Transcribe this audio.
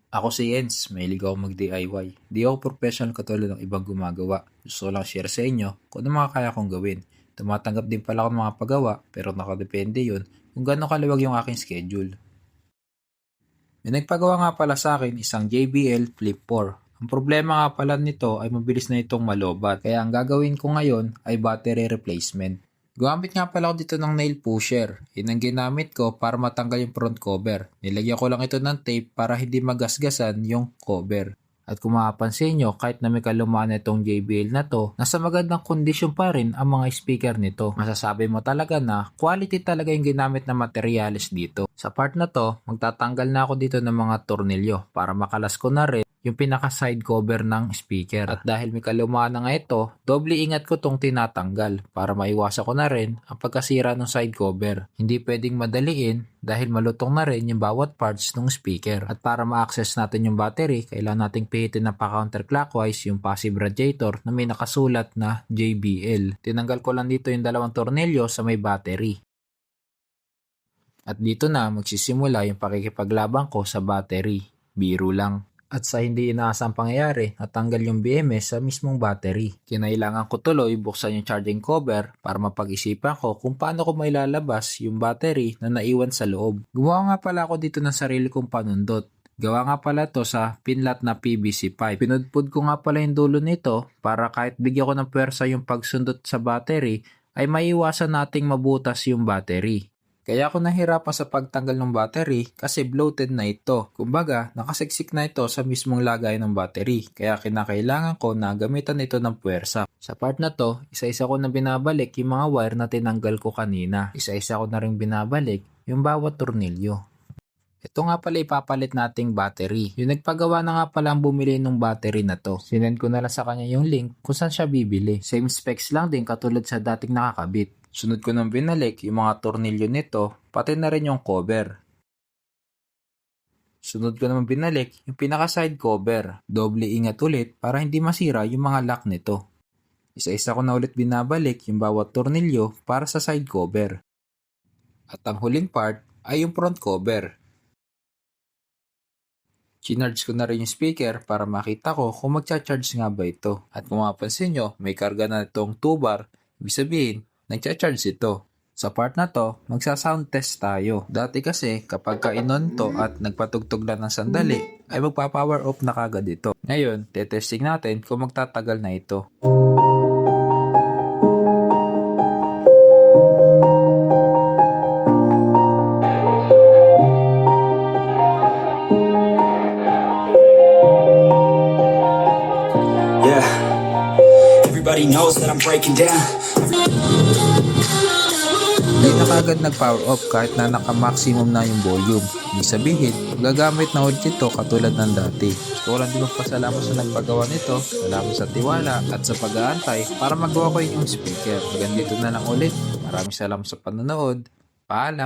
Ako si Enz, mahilig ako mag-DIY. Di ako professional katulad ng ibang gumagawa. Gusto ko lang share sa inyo kung ano mga kaya kong gawin. Tumatanggap din pala ako ng mga pagawa pero nakadepende yun kung gaano kaluwag yung aking schedule. May nagpagawa nga pala sa akin isang JBL Flip 4. Ang problema nga pala nito ay mabilis na itong malobat kaya ang gagawin ko ngayon ay battery replacement. Gumamit nga pala ako dito ng nail pusher. Yun ang ginamit ko para matanggal yung front cover. Nilagyan ko lang ito ng tape para hindi magasgasan yung cover. At kung mapapansin nyo, kahit na may kalumaan na itong JBL na to, nasa magandang kondisyon pa rin ang mga speaker nito. Masasabi mo talaga na quality talaga yung ginamit na materyales dito. Sa part na to, magtatanggal na ako dito ng mga tornilyo para makalas ko na rin yung pinaka side cover ng speaker. At dahil may kalumaan na nga ito, doble ingat ko tong tinatanggal para maiwasan ko na rin ang pagkasira ng side cover. Hindi pwedeng madaliin dahil malutong na rin yung bawat parts ng speaker. At para ma-access natin yung battery, kailangan nating pihitin na pa-counterclockwise yung passive radiator na may nakasulat na JBL. Tinanggal ko lang dito yung dalawang tornilyo sa may battery. At dito na magsisimula yung pakikipaglaban ko sa battery. Biro lang. At sa hindi inaasang pangyayari, natanggal yung BMS sa mismong battery. Kinailangan ko tuloy buksan yung charging cover para mapag-isipan ko kung paano ko mailalabas yung battery na naiwan sa loob. Gumawa nga pala ako dito ng sarili kong panundot. Gawa nga pala to sa pinlat na PVC pipe. Pinudpud ko nga pala yung dulo nito para kahit bigyan ko ng pwersa yung pagsundot sa battery ay maiwasan nating mabutas yung battery. Kaya ako nahirapan sa pagtanggal ng battery kasi bloated na ito. Kumbaga, nakasiksik na ito sa mismong lagay ng battery. Kaya kinakailangan ko na gamitan ito ng puwersa. Sa part na to, isa-isa ko na binabalik yung mga wire na tinanggal ko kanina. Isa-isa ko na rin binabalik yung bawat tornilyo. Ito nga pala ipapalit nating battery. Yung nagpagawa na nga pala ang bumili ng battery na to. Sinend ko na lang sa kanya yung link kung saan siya bibili. Same specs lang din katulad sa dating nakakabit. Sunod ko nang binalik yung mga tornilyo nito, pati na rin yung cover. Sunod ko naman binalik yung pinaka side cover. Doble ingat ulit para hindi masira yung mga lock nito. Isa-isa ko na ulit binabalik yung bawat tornilyo para sa side cover. At ang huling part ay yung front cover. Chinarge ko na rin yung speaker para makita ko kung magcha-charge nga ba ito. At kung mapapansin nyo, may karga na itong 2 bar, ibig sabihin, nagcha-charge ito. Sa part na to, magsa-sound test tayo. Dati kasi, kapag ka-inon to at nagpatugtog lang ng sandali, ay magpa-power off na kagad ito. Ngayon, tetesting natin kung magtatagal na ito. Yeah, everybody knows that I'm breaking down. Hindi na kagad nag-power off kahit na naka-maximum na yung volume. Ibig sabihin, gagamit na ulit ito katulad ng dati. Gusto ko lang din magpasalamat sa nagpagawa nito. Salamat sa tiwala at sa pag-aantay para magawa ko yung speaker. Hanggang dito na lang ulit. Maraming salamat sa panonood. Paalam!